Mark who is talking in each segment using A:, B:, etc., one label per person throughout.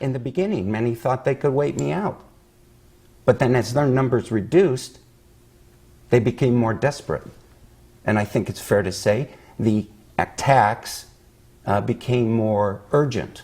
A: In the beginning, many thought they could wait me out. But then as their numbers reduced, they became more desperate. And I think it's fair to say the attacks became more urgent.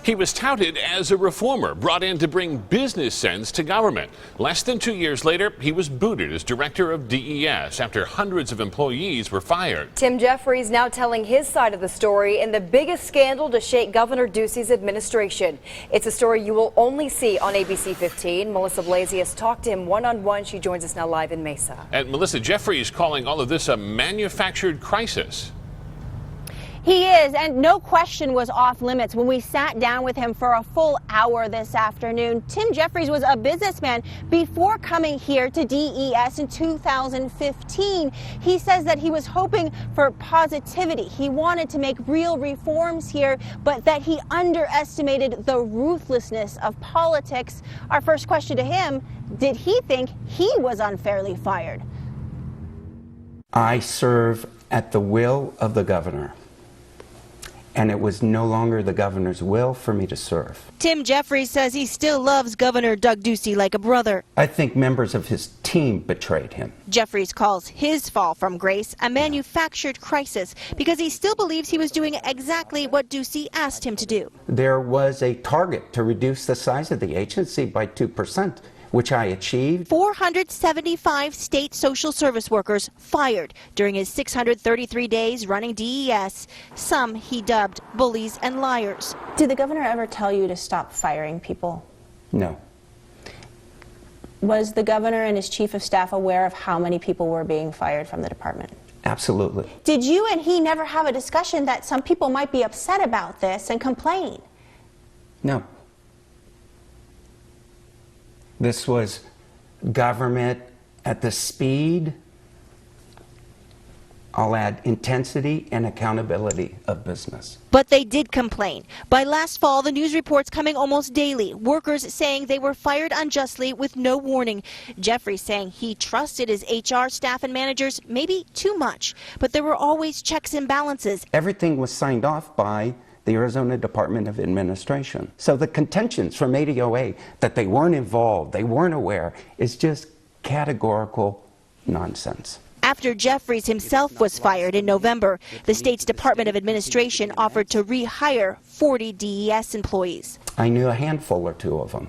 B: He was touted as a reformer, brought in to bring business sense to government. Less than 2 years later, he was booted as director of DES after hundreds of employees were fired.
C: Tim Jeffries now telling his side of the story in the biggest scandal to shake Governor Ducey's administration. It's a story you will only see on ABC15. Melissa Blasey has talked to him one-on-one. She joins us now live in Mesa.
B: And Melissa, Jeffries calling all of this a manufactured crisis.
D: He is, and no question was off limits when we sat down with him for a full hour this afternoon. Tim Jeffries was a businessman before coming here to DES in 2015. He says that he was hoping for positivity. He wanted to make real reforms here, but that he underestimated the ruthlessness of politics. Our first question to him, did he think he was unfairly fired?
A: I serve at the will of the governor. And it was no longer the governor's will for me to serve.
E: Tim Jeffries says he still loves Governor Doug Ducey like a brother.
A: I think members of his team betrayed him.
E: Jeffries calls his fall from grace a manufactured crisis because he still believes he was doing exactly what Ducey asked him to do.
A: There was a target to reduce the size of the agency by 2%. Which I achieved.
E: 475 state social service workers fired during his 633 days running DES. Some he dubbed bullies and liars.
D: Did the governor ever tell you to stop firing people?
A: No.
D: Was the governor and his chief of staff aware of how many people were being fired from the department?
A: Absolutely.
D: Did you and he never have a discussion that some people might be upset about this and complain?
A: No. This was government at the speed, I'll add intensity and accountability of business.
E: But they did complain. By last fall, the news reports coming almost daily. Workers saying they were fired unjustly with no warning. Jeffries saying he trusted his HR staff and managers maybe too much. But there were always checks and balances.
A: Everything was signed off by the Arizona Department of Administration. So the contentions from ADOA that they weren't involved, they weren't aware, is just categorical nonsense.
E: After Jeffries himself was fired in November, the state's Department of Administration offered to rehire 40 DES employees.
A: I knew a handful or two of them,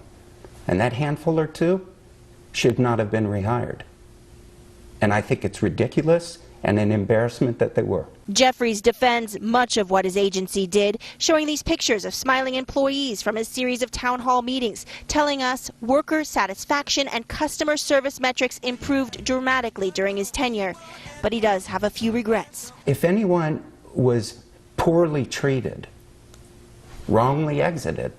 A: and that handful or two should not have been rehired. And I think it's ridiculous and an embarrassment that they were.
E: Jeffries defends much of what his agency did, showing these pictures of smiling employees from his series of town hall meetings, telling us worker satisfaction and customer service metrics improved dramatically during his tenure. But he does have a few regrets.
A: If anyone was poorly treated, wrongly exited,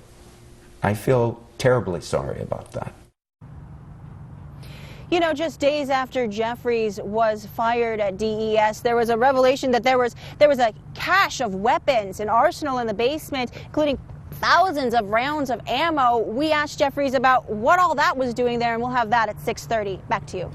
A: I feel terribly sorry about that.
D: You know, just days after Jeffries was fired at DES, there was a revelation that there was a cache of weapons, an arsenal in the basement, including thousands of rounds of ammo. We asked Jeffries about what all that was doing there, and we'll have that at 6:30. Back to you.